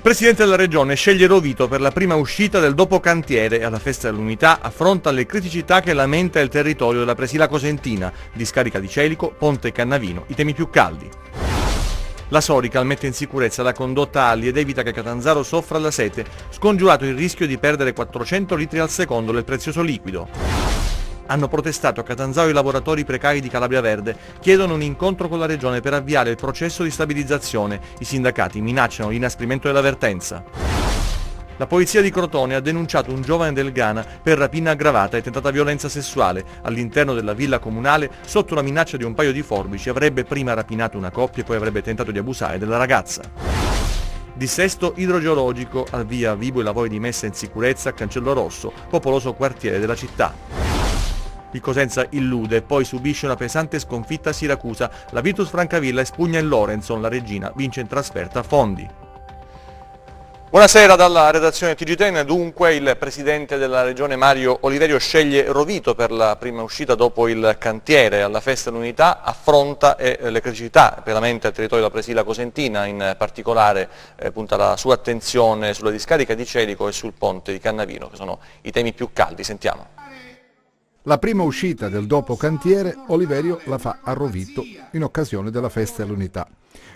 Presidente della Regione sceglie Rovito per la prima uscita del dopo cantiere e alla Festa dell'Unità affronta le criticità che lamenta il territorio della Presila Cosentina, discarica di Celico, Ponte Cannavino, i temi più caldi. La Sorical mette in sicurezza la condotta Alli ed evita che Catanzaro soffra la sete, scongiurato il rischio di perdere 400 litri al secondo del prezioso liquido. Hanno protestato a Catanzaro i lavoratori precari di Calabria Verde, chiedono un incontro con la Regione per avviare il processo di stabilizzazione. I sindacati minacciano l'inasprimento dell'avvertenza. La polizia di Crotone ha denunciato un giovane del Ghana per rapina aggravata e tentata violenza sessuale. All'interno della villa comunale, sotto la minaccia di un paio di forbici, avrebbe prima rapinato una coppia e poi avrebbe tentato di abusare della ragazza. Dissesto idrogeologico, al via vivo i lavori di messa in sicurezza a Cancello Rosso, popoloso quartiere della città. Il Cosenza illude e poi subisce una pesante sconfitta a Siracusa. La Virtus Francavilla espugna il Lorenzo, la Regina vince in trasferta a Fondi. Buonasera dalla redazione TG10. Dunque il Presidente della Regione Mario Oliverio sceglie Rovito per la prima uscita dopo il cantiere alla Festa dell'Unità, affronta le criticità per la mente al territorio della Presila Cosentina, in particolare punta la sua attenzione sulla discarica di Celico e sul ponte di Cannavino, che sono i temi più caldi. Sentiamo. La prima uscita del dopo cantiere Oliverio la fa a Rovito in occasione della Festa dell'Unità.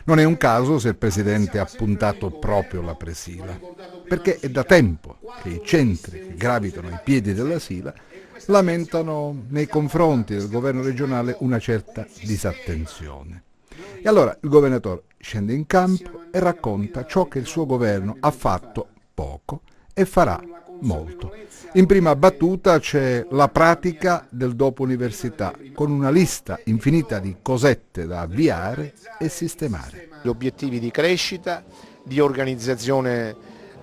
Non è un caso se il Presidente ha puntato proprio la Presila, perché è da tempo che i centri che gravitano ai piedi della Sila lamentano nei confronti del governo regionale una certa disattenzione. E allora il governatore scende in campo e racconta ciò che il suo governo ha fatto poco e farà molto. In prima battuta c'è la pratica del dopo università, con una lista infinita di cosette da avviare e sistemare. Gli obiettivi di crescita, di organizzazione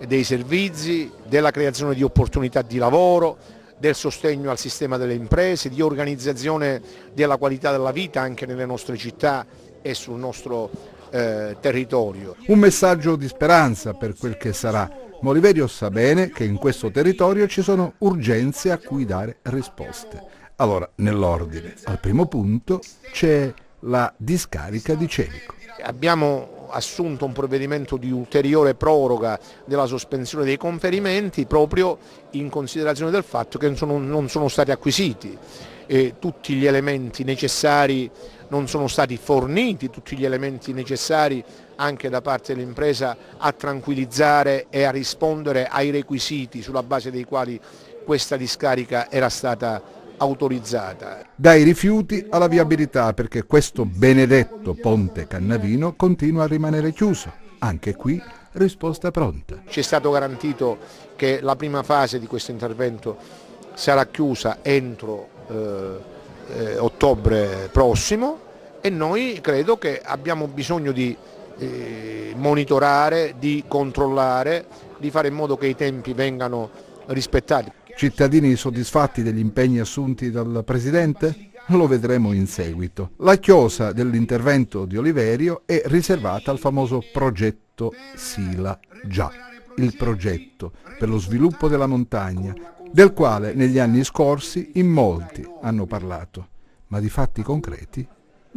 dei servizi, della creazione di opportunità di lavoro, del sostegno al sistema delle imprese, di organizzazione della qualità della vita anche nelle nostre città e sul nostro territorio. Un messaggio di speranza per quel che sarà. Ma Oliverio sa bene che in questo territorio ci sono urgenze a cui dare risposte. Allora, nell'ordine, al primo punto c'è la discarica di Celico. Abbiamo assunto un provvedimento di ulteriore proroga della sospensione dei conferimenti proprio in considerazione del fatto che non sono stati acquisiti tutti gli elementi necessari, non sono stati forniti tutti gli elementi necessari anche da parte dell'impresa a tranquillizzare e a rispondere ai requisiti sulla base dei quali questa discarica era stata autorizzata. Dai rifiuti alla viabilità, perché questo benedetto ponte Cannavino continua a rimanere chiuso. Anche qui risposta pronta. Ci è stato garantito che la prima fase di questo intervento sarà chiusa entro ottobre prossimo e noi credo che abbiamo bisogno di monitorare, di controllare, di fare in modo che i tempi vengano rispettati. Cittadini soddisfatti degli impegni assunti dal Presidente? Lo vedremo in seguito. La chiosa dell'intervento di Oliverio è riservata al famoso progetto Sila Già, il progetto per lo sviluppo della montagna, del quale negli anni scorsi in molti hanno parlato, ma di fatti concreti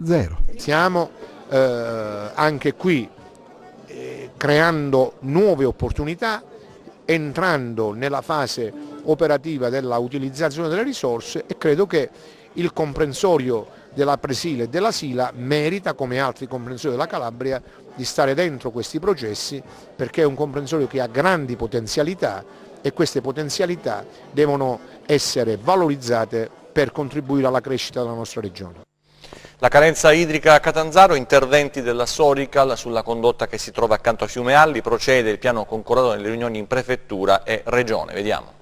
zero. Stiamo anche qui creando nuove opportunità, entrando nella fase operativa della utilizzazione delle risorse e credo che il comprensorio della Presila e della Sila merita, come altri comprensori della Calabria, di stare dentro questi processi perché è un comprensorio che ha grandi potenzialità e queste potenzialità devono essere valorizzate per contribuire alla crescita della nostra regione. La carenza idrica a Catanzaro, interventi della Sorical sulla condotta che si trova accanto a Fiume Alli, procede il piano concordato nelle riunioni in prefettura e regione. Vediamo.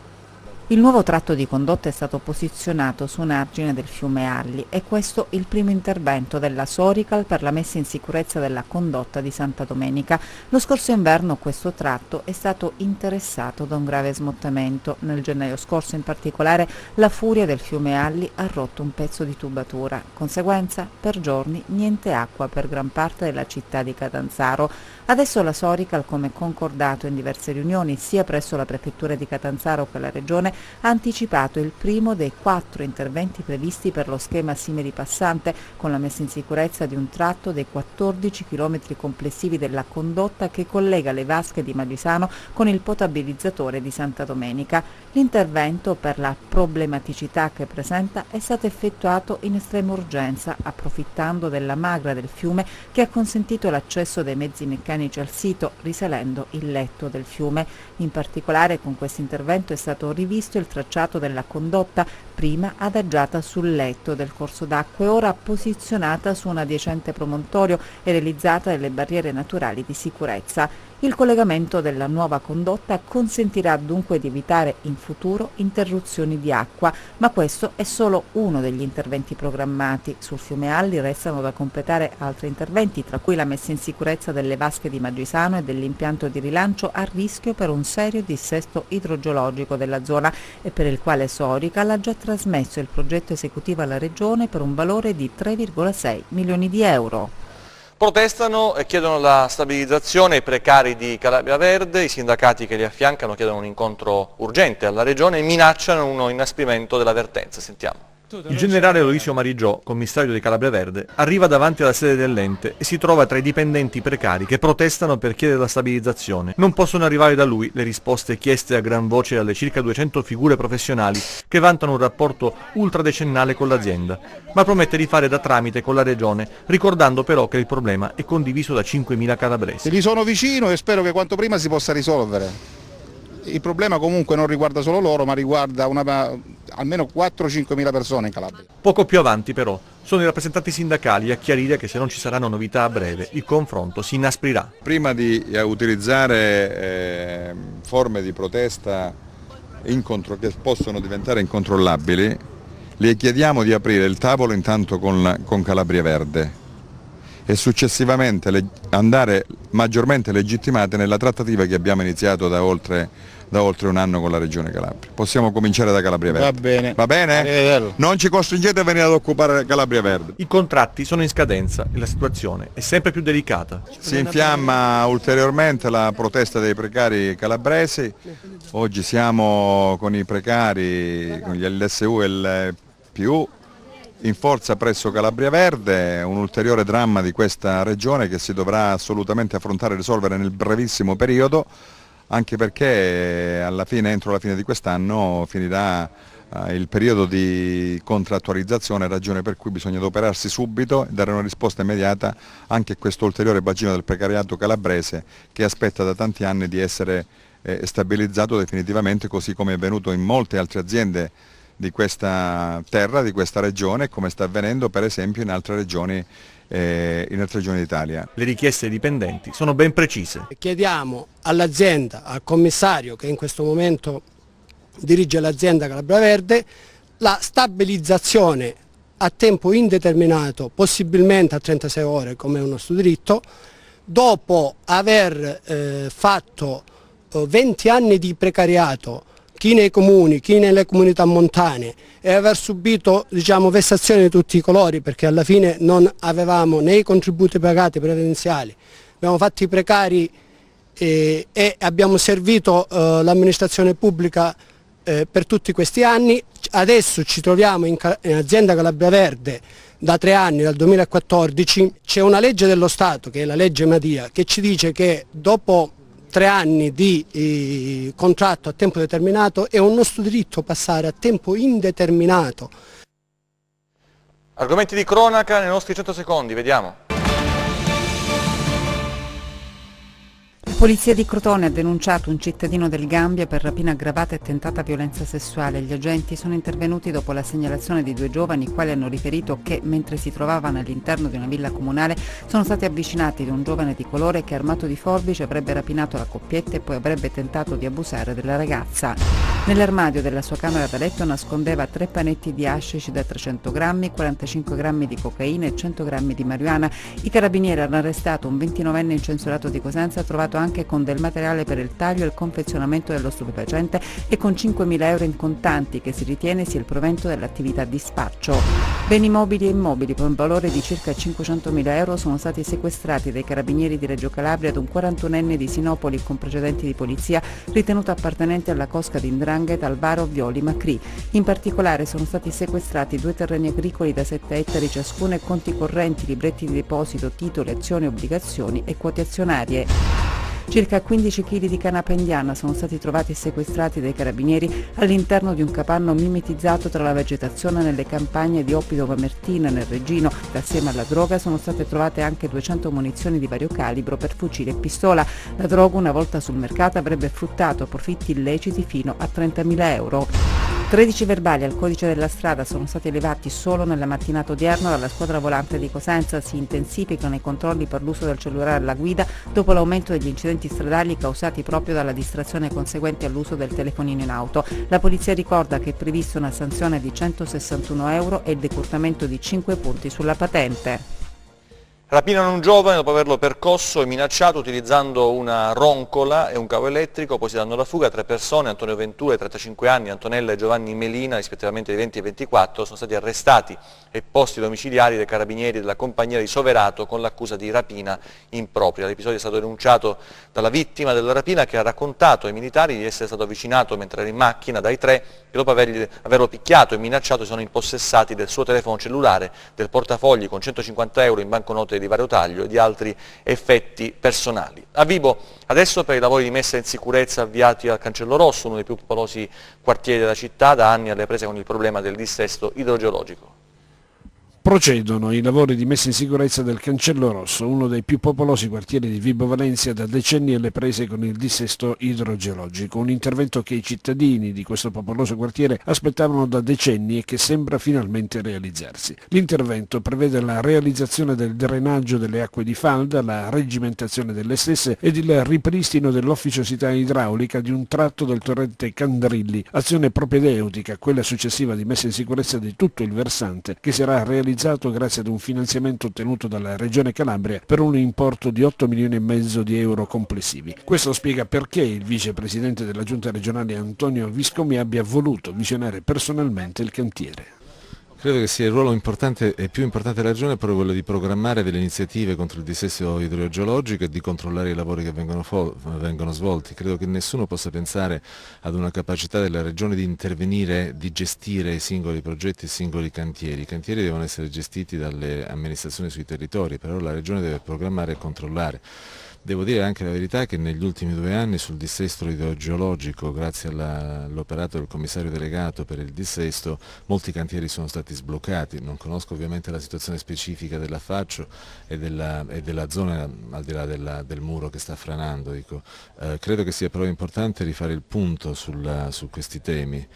Il nuovo tratto di condotta è stato posizionato su un argine del fiume Alli e questo il primo intervento della Sorical per la messa in sicurezza della condotta di Santa Domenica. Lo scorso inverno questo tratto è stato interessato da un grave smottamento. Nel gennaio scorso in particolare la furia del fiume Alli ha rotto un pezzo di tubatura. Conseguenza, per giorni niente acqua per gran parte della città di Catanzaro. Adesso la Sorical, come concordato in diverse riunioni sia presso la Prefettura di Catanzaro che la Regione, ha anticipato il primo dei 4 interventi previsti per lo schema Simili Passante, con la messa in sicurezza di un tratto dei 14 km complessivi della condotta che collega le vasche di Magisano con il potabilizzatore di Santa Domenica. L'intervento, per la problematicità che presenta, è stato effettuato in estrema urgenza, approfittando della magra del fiume che ha consentito l'accesso dei mezzi meccanici al sito, risalendo il letto del fiume. In particolare, con questo intervento è stato rivisto il tracciato della condotta, prima adagiata sul letto del corso d'acqua e ora posizionata su un adiacente promontorio e realizzata delle barriere naturali di sicurezza. Il collegamento della nuova condotta consentirà dunque di evitare in futuro interruzioni di acqua, ma questo è solo uno degli interventi programmati. Sul fiume Alli restano da completare altri interventi, tra cui la messa in sicurezza delle vasche di Magisano e dell'impianto di rilancio a rischio per un serio dissesto idrogeologico della zona e per il quale Sorical ha già trasmesso il progetto esecutivo alla Regione per un valore di 3,6 milioni di euro. Protestano e chiedono la stabilizzazione i precari di Calabria Verde, i sindacati che li affiancano chiedono un incontro urgente alla Regione e minacciano uno inasprimento della vertenza. Sentiamo. Il generale Aloisio Marigiò, commissario di Calabria Verde, arriva davanti alla sede dell'ente e si trova tra i dipendenti precari che protestano per chiedere la stabilizzazione. Non possono arrivare da lui le risposte chieste a gran voce dalle circa 200 figure professionali che vantano un rapporto ultradecennale con l'azienda, ma promette di fare da tramite con la Regione, ricordando però che il problema è condiviso da 5.000 calabresi. Gli sono vicino e spero che quanto prima si possa risolvere. Il problema comunque non riguarda solo loro, ma riguarda almeno 4-5 mila persone in Calabria. Poco più avanti però sono i rappresentanti sindacali a chiarire che se non ci saranno novità a breve il confronto si inasprirà. Prima di utilizzare forme di protesta che possono diventare incontrollabili, le chiediamo di aprire il tavolo intanto con Calabria Verde e successivamente andare maggiormente legittimate nella trattativa che abbiamo iniziato da oltre un anno con la Regione Calabria. Possiamo cominciare da Calabria Verde. Va bene. Va bene? Non ci costringete a venire ad occupare Calabria Verde. I contratti sono in scadenza e la situazione è sempre più delicata. Si infiamma ulteriormente la protesta dei precari calabresi. Oggi siamo con i precari, con gli LSU e il PU, in forza presso Calabria Verde, un ulteriore dramma di questa regione che si dovrà assolutamente affrontare e risolvere nel brevissimo periodo, anche perché entro la fine di quest'anno finirà il periodo di contrattualizzazione, ragione per cui bisogna adoperarsi subito e dare una risposta immediata anche a questo ulteriore bacino del precariato calabrese che aspetta da tanti anni di essere stabilizzato definitivamente, così come è avvenuto in molte altre aziende di questa terra, di questa regione, come sta avvenendo per esempio in altre regioni d'Italia. Le richieste dei dipendenti sono ben precise. Chiediamo all'azienda, al commissario che in questo momento dirige l'azienda Calabria Verde, la stabilizzazione a tempo indeterminato, possibilmente a 36 ore come è un nostro diritto, dopo aver fatto 20 anni di precariato, chi nei comuni, chi nelle comunità montane, e aver subito vessazioni di tutti i colori, perché alla fine non avevamo né i contributi pagati previdenziali, abbiamo fatto i precari e abbiamo servito l'amministrazione pubblica per tutti questi anni. Adesso ci troviamo in azienda Calabria Verde da 3 anni, dal 2014, c'è una legge dello Stato, che è la legge Madia, che ci dice che dopo 3 anni di contratto a tempo determinato è un nostro diritto passare a tempo indeterminato. Argomenti di cronaca nei nostri 100 secondi, vediamo. La polizia di Crotone ha denunciato un cittadino del Gambia per rapina aggravata e tentata violenza sessuale. Gli agenti sono intervenuti dopo la segnalazione di 2 giovani, i quali hanno riferito che mentre si trovavano all'interno di una villa comunale sono stati avvicinati da un giovane di colore che, armato di forbice, avrebbe rapinato la coppietta e poi avrebbe tentato di abusare della ragazza. Nell'armadio della sua camera da letto nascondeva 3 panetti di hashish da 300 grammi, 45 grammi di cocaina e 100 grammi di marijuana. I carabinieri hanno arrestato un 29enne incensurato di Cosenza, trovato anche con del materiale per il taglio e il confezionamento dello stupefacente e con 5.000 euro in contanti che si ritiene sia il provento dell'attività di spaccio. Beni mobili e immobili per un valore di circa 500.000 euro sono stati sequestrati dai carabinieri di Reggio Calabria ad un 41enne di Sinopoli con precedenti di polizia ritenuto appartenente alla cosca di 'Ndrangheta Alvaro Violi Macri. In particolare sono stati sequestrati 2 terreni agricoli da 7 ettari ciascuno e conti correnti, libretti di deposito, titoli, azioni, obbligazioni e quote azionarie. Circa 15 kg di canapa indiana sono stati trovati e sequestrati dai carabinieri all'interno di un capanno mimetizzato tra la vegetazione nelle campagne di Oppido Mamertina nel Reggino. Assieme alla droga sono state trovate anche 200 munizioni di vario calibro per fucile e pistola. La droga, una volta sul mercato, avrebbe fruttato profitti illeciti fino a 30.000 euro. 13 verbali al codice della strada sono stati elevati solo nella mattinata odierna dalla squadra volante di Cosenza. Si intensificano i controlli per l'uso del cellulare alla guida dopo l'aumento degli incidenti stradali causati proprio dalla distrazione conseguente all'uso del telefonino in auto. La polizia ricorda che è prevista una sanzione di 161 euro e il decurtamento di 5 punti sulla patente. Rapinano un giovane dopo averlo percosso e minacciato utilizzando una roncola e un cavo elettrico, poi si danno la fuga. 3 persone, Antonio Ventura, 35 anni, Antonella e Giovanni Melina, rispettivamente di 20 e 24, sono stati arrestati e posti domiciliari dai carabinieri della compagnia di Soverato con l'accusa di rapina impropria. L'episodio è stato denunciato dalla vittima della rapina che ha raccontato ai militari di essere stato avvicinato mentre era in macchina dai 3 che dopo averlo picchiato e minacciato si sono impossessati del suo telefono cellulare, del portafogli con 150 euro in banconote di vario taglio e di altri effetti personali. A Vibo adesso per i lavori di messa in sicurezza avviati al Cancello Rosso, uno dei più popolosi quartieri della città, da anni alle prese con il problema del dissesto idrogeologico. Procedono i lavori di messa in sicurezza del Cancello Rosso, uno dei più popolosi quartieri di Vibo Valentia, da decenni alle prese con il dissesto idrogeologico. Un intervento che i cittadini di questo popoloso quartiere aspettavano da decenni e che sembra finalmente realizzarsi. L'intervento prevede la realizzazione del drenaggio delle acque di falda, la regimentazione delle stesse ed il ripristino dell'officiosità idraulica di un tratto del torrente Candrilli, azione propedeutica a quella successiva di messa in sicurezza di tutto il versante, che sarà realizzato grazie ad un finanziamento ottenuto dalla Regione Calabria per un importo di 8,5 milioni di euro complessivi. Questo spiega perché il vicepresidente della Giunta regionale Antonio Viscomi abbia voluto visionare personalmente il cantiere. Credo che sia il ruolo importante e più importante della Regione proprio quello di programmare delle iniziative contro il dissesto idrogeologico e di controllare i lavori che vengono svolti. Credo che nessuno possa pensare ad una capacità della Regione di intervenire, di gestire i singoli progetti, i singoli cantieri. I cantieri devono essere gestiti dalle amministrazioni sui territori, però la Regione deve programmare e controllare. Devo dire anche la verità che negli ultimi 2 anni sul dissesto idrogeologico, grazie all'operato del commissario delegato per il dissesto, molti cantieri sono stati sbloccati. Non conosco ovviamente la situazione specifica dell'affaccio e della zona al di là del muro che sta franando. Credo che sia però importante rifare il punto su questi temi.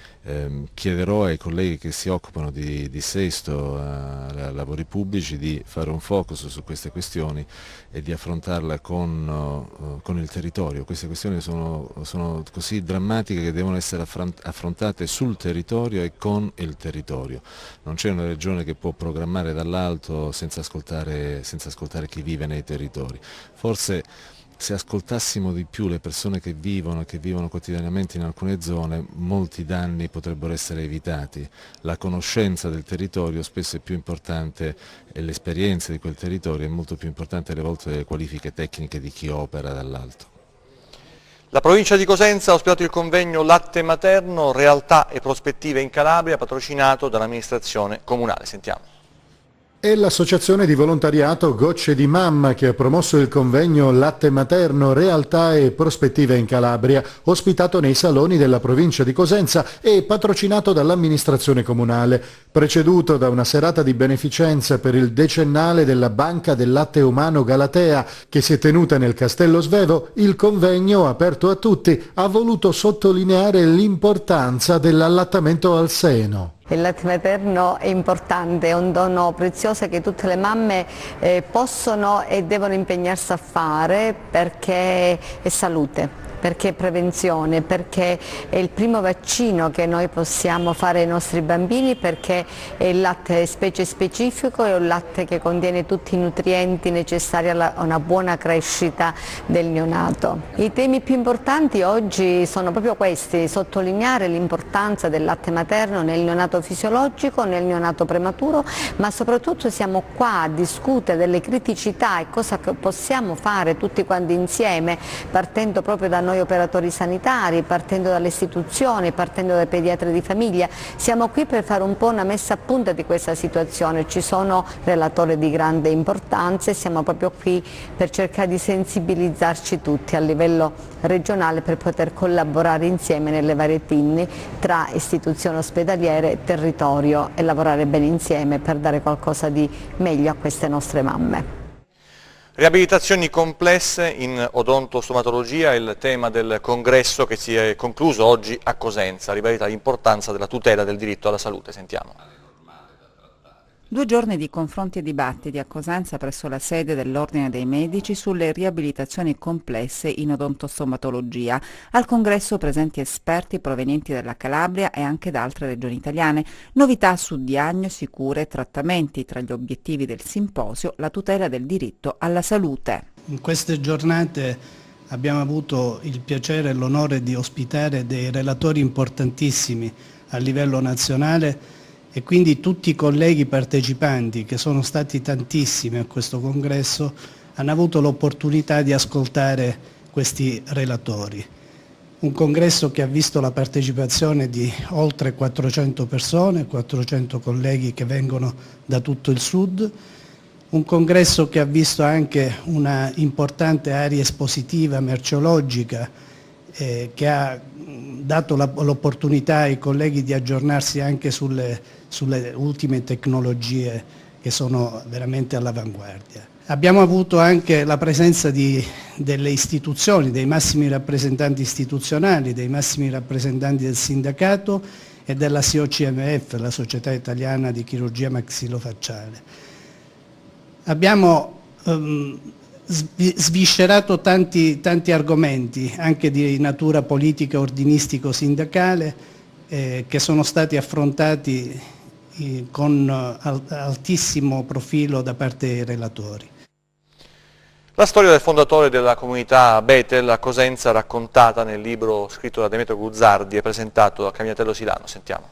Chiederò ai colleghi che si occupano di dissesto, lavori pubblici, di fare un focus su queste questioni e di affrontarla con il territorio. Queste questioni sono così drammatiche che devono essere affrontate sul territorio e con il territorio. Non c'è una regione che può programmare dall'alto senza ascoltare chi vive nei territori. Forse se ascoltassimo di più le persone che vivono quotidianamente in alcune zone, molti danni potrebbero essere evitati. La conoscenza del territorio spesso è più importante e l'esperienza di quel territorio è molto più importante alle volte delle qualifiche tecniche di chi opera dall'alto. La provincia di Cosenza ha ospitato il convegno Latte Materno, realtà e prospettive in Calabria, patrocinato dall'amministrazione comunale. Sentiamo. È l'associazione di volontariato Gocce di Mamma che ha promosso il convegno Latte Materno, realtà e prospettive in Calabria, ospitato nei saloni della provincia di Cosenza e patrocinato dall'amministrazione comunale. Preceduto da una serata di beneficenza per il decennale della Banca del Latte Umano Galatea che si è tenuta nel Castello Svevo, il convegno, aperto a tutti, ha voluto sottolineare l'importanza dell'allattamento al seno. Il latte materno è importante, è un dono prezioso che tutte le mamme possono e devono impegnarsi a fare perché è salute. perché è prevenzione, perché è il primo vaccino che noi possiamo fare ai nostri bambini, perché è il latte specie specifico, è un latte che contiene tutti i nutrienti necessari a una buona crescita del neonato. I temi più importanti oggi sono proprio questi: sottolineare l'importanza del latte materno nel neonato fisiologico, nel neonato prematuro, ma soprattutto siamo qua a discutere delle criticità e cosa possiamo fare tutti quanti insieme, partendo proprio da noi operatori sanitari, partendo dalle istituzioni, partendo dai pediatri di famiglia. Siamo qui per fare un po' una messa a punto di questa situazione, ci sono relatori di grande importanza e siamo proprio qui per cercare di sensibilizzarci tutti a livello regionale per poter collaborare insieme nelle varie team tra istituzioni ospedaliere, territorio e lavorare bene insieme per dare qualcosa di meglio a queste nostre mamme. Riabilitazioni complesse in odontostomatologia è il tema del congresso che si è concluso oggi a Cosenza, ribadita l'importanza della tutela del diritto alla salute. Sentiamo. 2 giorni di confronti e dibattiti a Cosenza presso la sede dell'Ordine dei Medici sulle riabilitazioni complesse in odontostomatologia. Al congresso presenti esperti provenienti dalla Calabria e anche da altre regioni italiane. Novità su diagnosi, cure e trattamenti. Tra gli obiettivi del simposio la tutela del diritto alla salute. In queste giornate abbiamo avuto il piacere e l'onore di ospitare dei relatori importantissimi a livello nazionale e quindi tutti i colleghi partecipanti, che sono stati tantissimi a questo congresso, hanno avuto l'opportunità di ascoltare questi relatori. Un congresso che ha visto la partecipazione di oltre 400 persone, 400 colleghi che vengono da tutto il sud, un congresso che ha visto anche una importante area espositiva merceologica che ha dato l'opportunità ai colleghi di aggiornarsi anche sulle ultime tecnologie che sono veramente all'avanguardia. Abbiamo avuto anche la presenza delle istituzioni, dei massimi rappresentanti istituzionali, dei massimi rappresentanti del sindacato e della SIOCMF, la Società Italiana di Chirurgia Maxillofacciale. Abbiamo sviscerato tanti argomenti, anche di natura politica, ordinistico-sindacale, che sono stati affrontati con altissimo profilo da parte dei relatori. La storia del fondatore della comunità Bethel a Cosenza, raccontata nel libro scritto da Demetrio Guzzardi e presentato da Camillatello Silano. Sentiamo.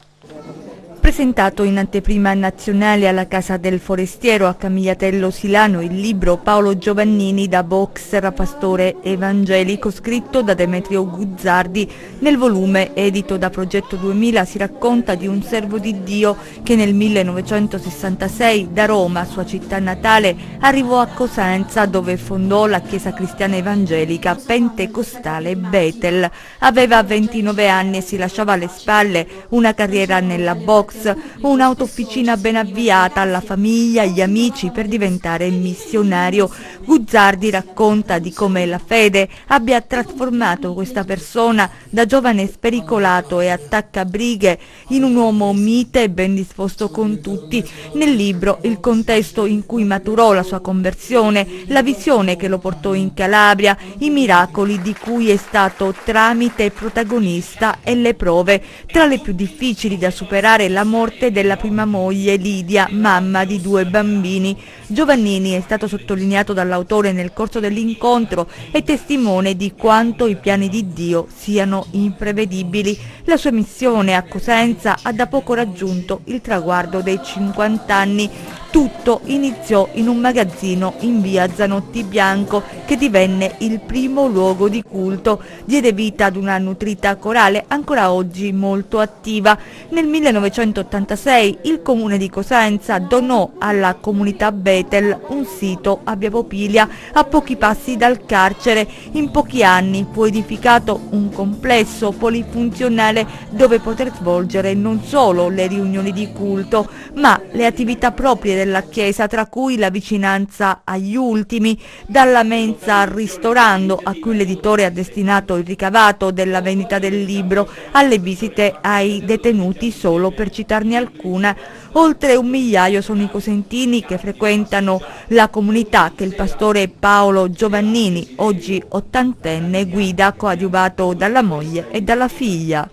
Presentato in anteprima nazionale alla Casa del Forestiero a Camillatello Silano il libro Paolo Giovannini da boxer a pastore evangelico, scritto da Demetrio Guzzardi. Nel volume edito da Progetto 2000 si racconta di un servo di Dio che nel 1966 da Roma, sua città natale, arrivò a Cosenza, dove fondò la chiesa cristiana evangelica pentecostale Bethel. Aveva 29 anni e si lasciava alle spalle una carriera nella box, un'autofficina ben avviata, alla famiglia, agli amici, per diventare missionario. Guzzardi racconta di come la fede abbia trasformato questa persona da giovane spericolato e attaccabrighe in un uomo mite e ben disposto con tutti. Nel libro il contesto in cui maturò la sua conversione, la visione che lo portò in Calabria, i miracoli di cui è stato tramite e protagonista e le prove, tra le più difficili da superare la morte della prima moglie Lidia, mamma di 2 bambini. Giovannini è stato sottolineato dall'autore nel corso dell'incontro e testimone di quanto i piani di Dio siano imprevedibili. La sua missione a Cosenza ha da poco raggiunto il traguardo dei 50 anni. Tutto iniziò in un magazzino in via Zanotti Bianco, che divenne il primo luogo di culto. Diede vita ad una nutrita corale ancora oggi molto attiva. Nel 1986 il comune di Cosenza donò alla comunità Bethel un sito a Via Popilia, a pochi passi dal carcere. In pochi anni fu edificato un complesso polifunzionale dove poter svolgere non solo le riunioni di culto, ma le attività proprie della chiesa, tra cui la vicinanza agli ultimi, dalla mensa al ristorando, a cui l'editore ha destinato il ricavato della vendita del libro, alle visite ai detenuti, solo per citarne alcune. Oltre 1 migliaio sono i cosentini che frequentano la comunità che il pastore Paolo Giovannini, oggi 80enne, guida, coadiuvato dalla moglie e dalla figlia.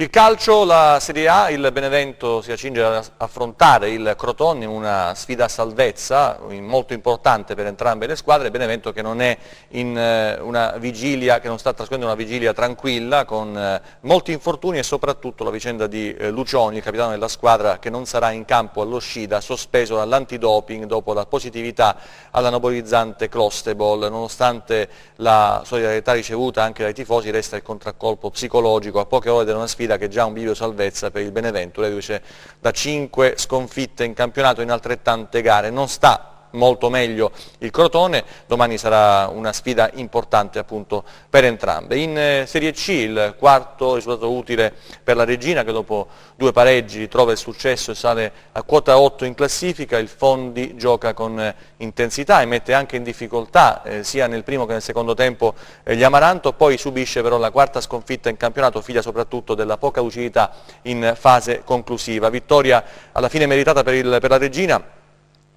Il calcio, la Serie A, il Benevento si accinge ad affrontare il Crotone in una sfida a salvezza molto importante per entrambe le squadre. Benevento che non è in una vigilia, che non sta trascorrendo una vigilia tranquilla, con molti infortuni e soprattutto la vicenda di Lucioni, il capitano della squadra, che non sarà in campo allo Scida, sospeso dall'antidoping dopo la positività all'anabolizzante Clostebol. Nonostante la solidarietà ricevuta anche dai tifosi, resta il contraccolpo psicologico a poche ore da una sfida che è già un bivio salvezza per il Benevento, reduce da 5 sconfitte in campionato in altrettante gare. Non sta molto meglio il Crotone, domani sarà una sfida importante appunto per entrambe. In Serie C il quarto risultato utile per la Reggina, che dopo 2 pareggi ritrova il successo e sale a quota 8 in classifica. Il Fondi gioca con intensità e mette anche in difficoltà sia nel primo che nel secondo tempo gli Amaranto, poi subisce però la 4ª sconfitta in campionato, figlia soprattutto della poca lucidità in fase conclusiva. Vittoria alla fine meritata per la Reggina.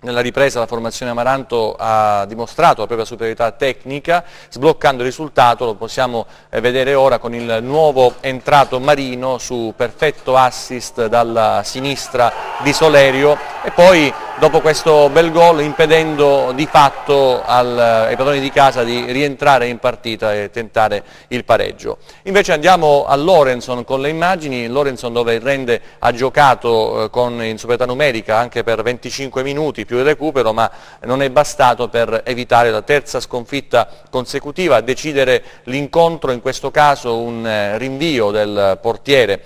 Nella ripresa la formazione Amaranto ha dimostrato la propria superiorità tecnica, sbloccando il risultato, lo possiamo vedere ora con il nuovo entrato Marino su perfetto assist dalla sinistra di Solerio, e poi dopo questo bel gol impedendo di fatto ai padroni di casa di rientrare in partita e tentare il pareggio. Invece andiamo a Lorenson con le immagini. Lorenson, dove il Rende ha giocato in superiorità numerica anche per 25 minuti più il recupero, ma non è bastato per evitare la 3ª sconfitta consecutiva. A decidere l'incontro in questo caso un rinvio del portiere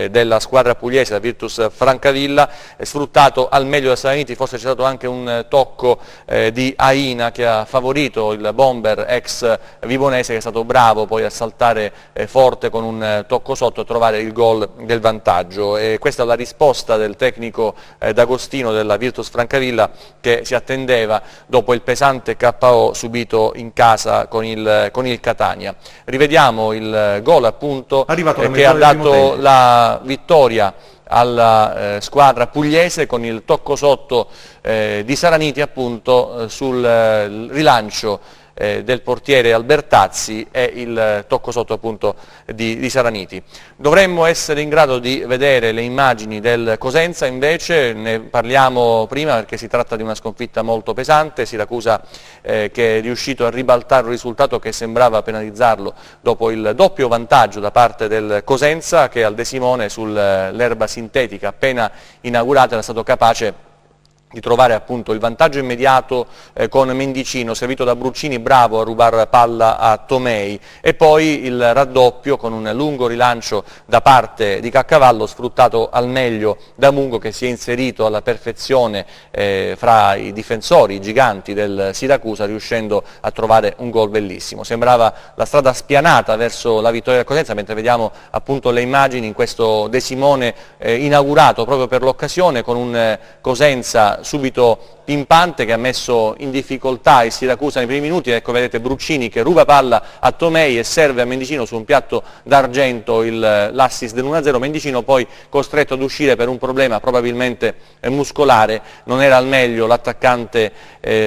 della squadra pugliese, la Virtus Francavilla, sfruttato al meglio da Salaniti. Forse c'è stato anche un tocco di Aina che ha favorito il bomber ex vibonese, che è stato bravo poi a saltare forte con un tocco sotto e trovare il gol del vantaggio. E questa è la risposta del tecnico D'Agostino della Virtus Francavilla, che si attendeva dopo il pesante KO subito in casa con il Catania. Rivediamo il gol appunto che ha dato la vittoria alla squadra pugliese, con il tocco sotto di Saraniti appunto sul rilancio del portiere Albertazzi e il tocco sotto appunto di Saraniti. Dovremmo essere in grado di vedere le immagini del Cosenza, invece ne parliamo prima perché si tratta di una sconfitta molto pesante. Siracusa che è riuscito a ribaltare un risultato che sembrava penalizzarlo dopo il doppio vantaggio da parte del Cosenza, che al De Simone sull'erba sintetica appena inaugurata era stato capace di trovare appunto il vantaggio immediato con Mendicino, servito da Bruccini, bravo a rubare palla a Tomei, e poi il raddoppio con un lungo rilancio da parte di Caccavallo, sfruttato al meglio da Mungo, che si è inserito alla perfezione fra i difensori, i giganti del Siracusa, riuscendo a trovare un gol bellissimo. Sembrava la strada spianata verso la vittoria del Cosenza, mentre vediamo appunto le immagini in questo De Simone inaugurato proprio per l'occasione, con un Cosenza subito pimpante che ha messo in difficoltà il Siracusa nei primi minuti. Ecco, vedete Bruccini che ruba palla a Tomei e serve a Mendicino su un piatto d'argento l'assist del 1-0. Mendicino poi costretto ad uscire per un problema probabilmente muscolare, non era al meglio l'attaccante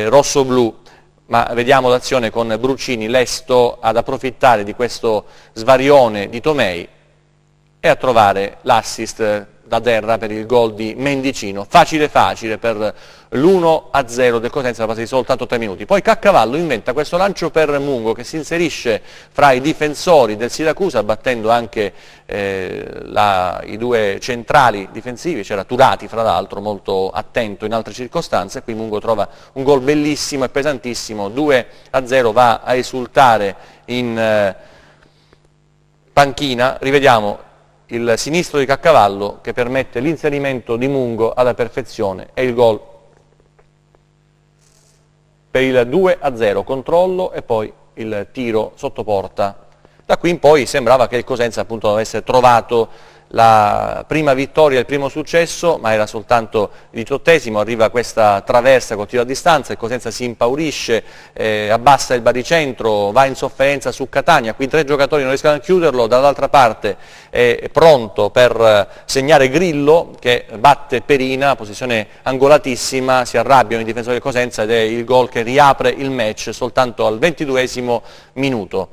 rosso-blu, ma vediamo l'azione con Bruccini lesto ad approfittare di questo svarione di Tomei e a trovare l'assist da terra per il gol di Mendicino. Facile per l'1-0 del Cosenza, passati soltanto 3 minuti. Poi Caccavallo inventa questo lancio per Mungo, che si inserisce fra i difensori del Siracusa, battendo anche i 2 centrali difensivi. C'era Turati fra l'altro, molto attento in altre circostanze. Qui Mungo trova un gol bellissimo e pesantissimo, 2-0, va a esultare in panchina. Rivediamo il sinistro di Caccavallo che permette l'inserimento di Mungo alla perfezione e il gol per il 2-0, controllo e poi il tiro sotto porta. Da qui in poi sembrava che il Cosenza appunto avesse trovato la prima vittoria, il primo successo, ma era soltanto il 18°, arriva questa traversa con tiro a distanza, il Cosenza si impaurisce, abbassa il baricentro, va in sofferenza su Catania, qui 3 giocatori non riescono a chiuderlo, dall'altra parte è pronto per segnare Grillo che batte Perina, posizione angolatissima, si arrabbiano i difensori del Cosenza ed è il gol che riapre il match soltanto al 22° minuto.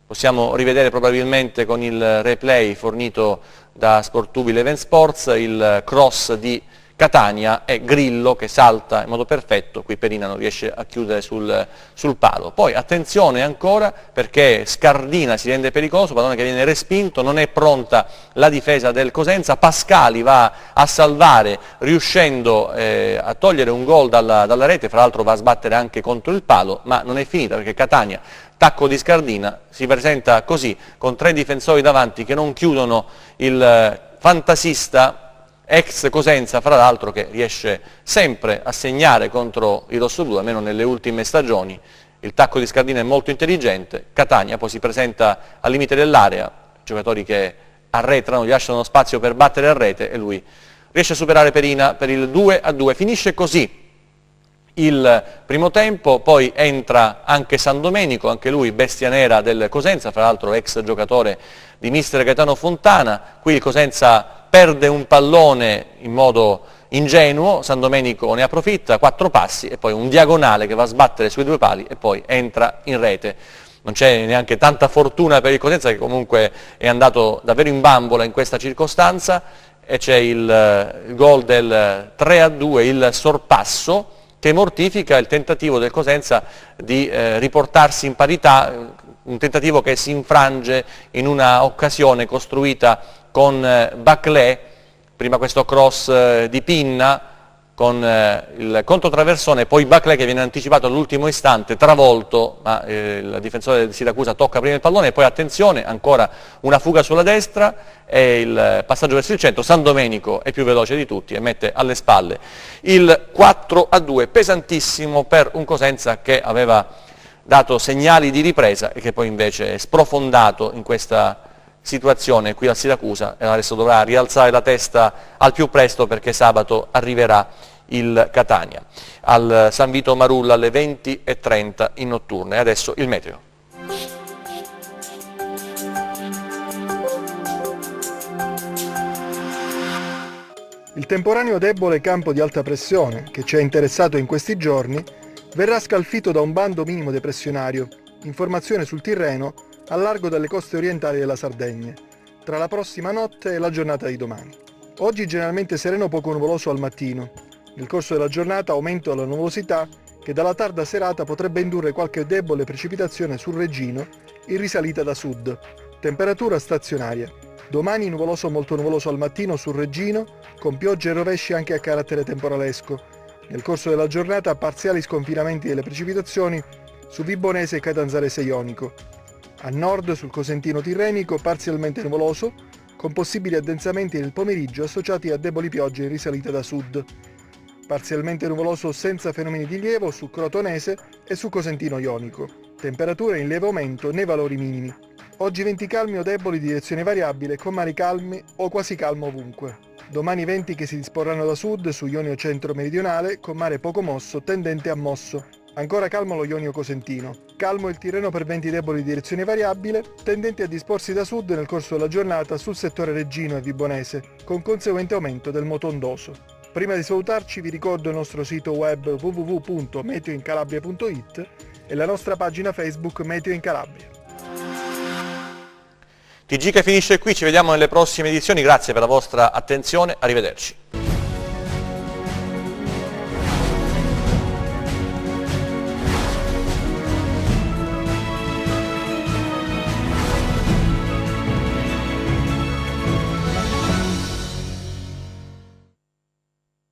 Possiamo rivedere probabilmente con il replay fornito da Sportubi Leven Sports il cross di Catania e Grillo che salta in modo perfetto, qui Perina non riesce a chiudere sul palo. Poi attenzione ancora perché Scardina si rende pericoloso, pallone che viene respinto, non è pronta la difesa del Cosenza, Pascali va a salvare riuscendo a togliere un gol dalla rete, fra l'altro va a sbattere anche contro il palo, ma non è finita perché Catania, tacco di Scardina, si presenta così con 3 difensori davanti che non chiudono il fantasista ex Cosenza, fra l'altro, che riesce sempre a segnare contro i rossoblù, almeno nelle ultime stagioni. Il tacco di Scardina è molto intelligente, Catania poi si presenta al limite dell'area, giocatori che arretrano, gli lasciano spazio per battere a rete e lui riesce a superare Perina per il 2-2. Finisce così il primo tempo, poi entra anche San Domenico, anche lui bestia nera del Cosenza, fra l'altro ex giocatore di mister Gaetano Fontana. Qui il Cosenza perde un pallone in modo ingenuo, San Domenico ne approfitta, 4 passi e poi un diagonale che va a sbattere sui 2 pali e poi entra in rete. Non c'è neanche tanta fortuna per il Cosenza che comunque è andato davvero in bambola in questa circostanza e c'è il gol del 3-2, il sorpasso che mortifica il tentativo del Cosenza di riportarsi in parità, un tentativo che si infrange in una occasione costruita con Baclé, prima questo cross di Pinna con il controtraversone, poi Baclé che viene anticipato all'ultimo istante, travolto, ma il difensore del Siracusa tocca prima il pallone e poi attenzione, ancora una fuga sulla destra e il passaggio verso il centro, San Domenico è più veloce di tutti e mette alle spalle il 4-2, pesantissimo per un Cosenza che aveva dato segnali di ripresa e che poi invece è sprofondato in questa situazione qui al Siracusa e adesso dovrà rialzare la testa al più presto perché sabato arriverà il Catania al San Vito Marulla alle 20:30 in notturna. E adesso il meteo. Il temporaneo debole campo di alta pressione che ci ha interessato in questi giorni verrà scalfito da un bando minimo depressionario in formazione sul Tirreno al largo delle coste orientali della Sardegna, tra la prossima notte e la giornata di domani. Oggi generalmente sereno poco nuvoloso al mattino. Nel corso della giornata aumento della nuvolosità che dalla tarda serata potrebbe indurre qualche debole precipitazione sul Reggino in risalita da sud. Temperatura stazionaria. Domani nuvoloso o molto nuvoloso al mattino sul Reggino, con piogge e rovesci anche a carattere temporalesco. Nel corso della giornata parziali sconfinamenti delle precipitazioni su Vibonese e Catanzarese Ionico. A nord sul Cosentino Tirrenico parzialmente nuvoloso, con possibili addensamenti nel pomeriggio associati a deboli piogge in risalita da sud. Parzialmente nuvoloso senza fenomeni di rilievo su Crotonese e su Cosentino Ionico. Temperature in lieve aumento nei valori minimi. Oggi venti calmi o deboli di direzione variabile con mari calmi o quasi calmo ovunque. Domani venti che si disporranno da sud su Ionio centro-meridionale con mare poco mosso tendente a mosso. Ancora calmo lo Ionio Cosentino. Calmo il Tirreno per venti deboli di direzione variabile, tendenti a disporsi da sud nel corso della giornata sul settore Reggino e Vibonese, con conseguente aumento del moto ondoso. Prima di salutarci vi ricordo il nostro sito web www.meteoincalabria.it e la nostra pagina Facebook Meteo in Calabria. TG che finisce qui, ci vediamo nelle prossime edizioni, grazie per la vostra attenzione, arrivederci.